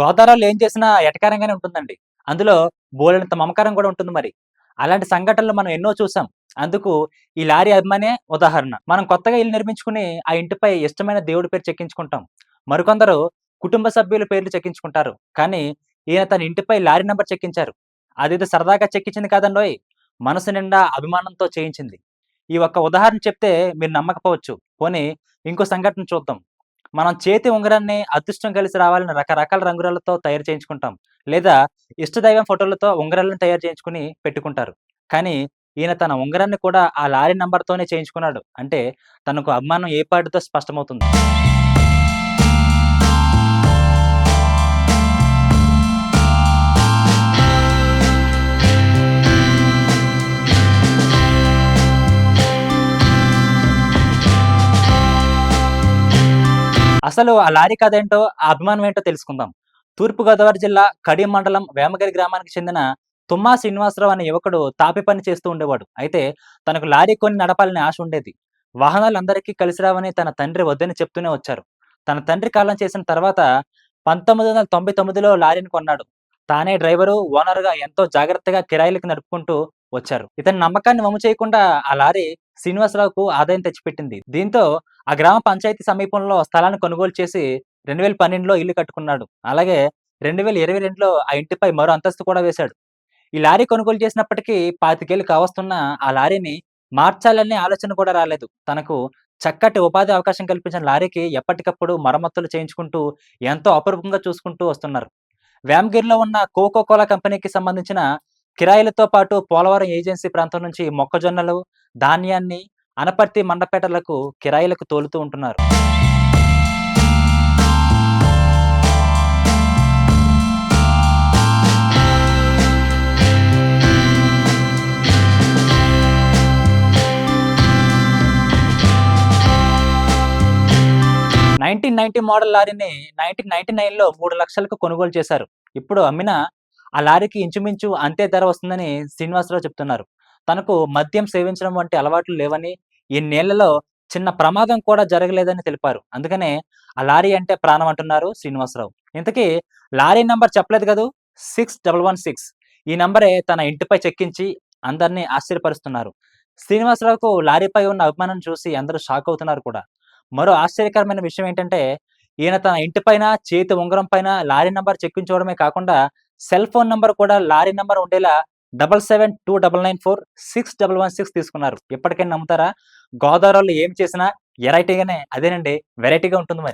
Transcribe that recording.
గోదావరిలో ఏం చేసినా ఎటకారంగానే ఉంటుందండి. అందులో బోలెడంత మమకారం కూడా ఉంటుంది మరి. అలాంటి సంఘటనలు మనం ఎన్నో చూసాం. అందుకు ఈ లారీ అభిమానే ఉదాహరణ. మనం కొత్తగా ఇల్లు నిర్మించుకుని ఆ ఇంటిపై ఇష్టమైన దేవుడి పేరు చెక్కించుకుంటాం. మరికొందరు కుటుంబ సభ్యుల పేర్లు చెక్కించుకుంటారు. కానీ ఈయన తన ఇంటిపై లారీ నంబర్ చెక్కించారు. అదేదో సరదాగా చెక్కించింది కాదండోయ్! మనసు నిండా అభిమానంతో చేయించింది. ఈ ఒక్క ఉదాహరణ చెప్తే మీరు నమ్మకపోవచ్చు. పోనీ ఇంకో సంఘటన చూద్దాం. మనం చేతి ఉంగరాన్ని అదృష్టం కలిసి రావాలని రకరకాల రంగురాళ్ళతో తయారు చేయించుకుంటాం. లేదా ఇష్టదైవం ఫోటోలతో ఉంగరాలను తయారు చేయించుకొని పెట్టుకుంటారు. కానీ ఈయన తన ఉంగరాన్ని కూడా ఆ లారీ నంబర్‌తోనే చేయించుకున్నాడు. అంటే తనకు అభిమానం ఏ పాటితో స్పష్టమవుతుంది. అసలు ఆ లారీ కథేంటో, ఆ అభిమానం ఏంటో తెలుసుకుందాం. తూర్పుగోదావరి జిల్లా కడియం మండలం వేమగిరి గ్రామానికి చెందిన తుమ్మా శ్రీనివాసరావు అనే యువకుడు తాపి పని చేస్తూ ఉండేవాడు. అయితే తనకు లారీ కొని నడపాలనే ఆశ ఉండేది. వాహనాలు అందరికీ కలిసి రావని తన తండ్రి వద్దని చెప్తూనే వచ్చారు. తన తండ్రి కాలం చేసిన తర్వాత 1999లో లారీని కొన్నాడు. తానే డ్రైవరు, ఓనర్‌గా ఎంతో జాగ్రత్తగా కిరాయిలకి నడుపుకుంటూ వచ్చారు. ఇతని నమ్మకాన్ని వమ్ము చేయకుండా ఆ లారీ శ్రీనివాసరావుకు ఆదాయం తెచ్చిపెట్టింది. దీంతో ఆ గ్రామ పంచాయతీ సమీపంలో స్థలాన్ని కొనుగోలు చేసి 2012లో ఇల్లు కట్టుకున్నాడు. అలాగే 2022లో ఆ ఇంటిపై మరో అంతస్తు కూడా వేశాడు. ఈ లారీ కొనుగోలు చేసినప్పటికీ 25 ఏళ్లు కావస్తున్నా ఆ లారీని మార్చాలనే ఆలోచన కూడా రాలేదు. తనకు చక్కటి ఉపాధి అవకాశం కల్పించిన లారీకి ఎప్పటికప్పుడు మరమ్మతులు చేయించుకుంటూ ఎంతో అపురూపంగా చూసుకుంటూ వస్తున్నారు. వేమగిరిలో ఉన్న కోకో కోలా కంపెనీకి సంబంధించిన కిరాయిలతో పాటు పోలవరం ఏజెన్సీ ప్రాంతం నుంచి మొక్కజొన్నలు, ధాన్యాన్ని అనపర్తి మండపేటలకు కిరాయిలకు తోలుతూ ఉంటున్నారు. 1990 మోడల్ లారీని 1999లో 3,00,000కు కొనుగోలు చేశారు. ఇప్పుడు అమ్మినా ఆ లారీకి ఇంచుమించు అంతే ధర వస్తుందని శ్రీనివాసరావు చెప్తున్నారు. తనకు మద్యం సేవించడం వంటి అలవాట్లు లేవని, ఇన్నేళ్లలో చిన్న ప్రమాదం కూడా జరగలేదని తెలిపారు. అందుకనే ఆ లారీ అంటే ప్రాణం అంటున్నారు శ్రీనివాసరావు. ఇంతకీ లారీ నంబర్ చెప్పలేదు కదూ! 6116 ఈ నంబరే తన ఇంటిపై చెక్కించి అందరిని ఆశ్చర్యపరుస్తున్నారు. శ్రీనివాసరావుకు లారీపై ఉన్న అభిమానం చూసి అందరూ షాక్ అవుతున్నారు కూడా. మరో ఆశ్చర్యకరమైన విషయం ఏంటంటే, ఈయన తన ఇంటి పైన, చేతి ఉంగరం పైన లారీ నంబర్ చెక్కించుకోవడమే కాకుండా, సెల్ ఫోన్ నంబర్ కూడా లారీ నంబర్ ఉండేలా 7729946116 తీసుకున్నారు. ఇప్పటికైనా నమ్ముతారా? గోదావరోళ్ళు ఏం చేసినా ఎరైటీగానే అదేనండి వెరైటీగా ఉంటుంది మరి.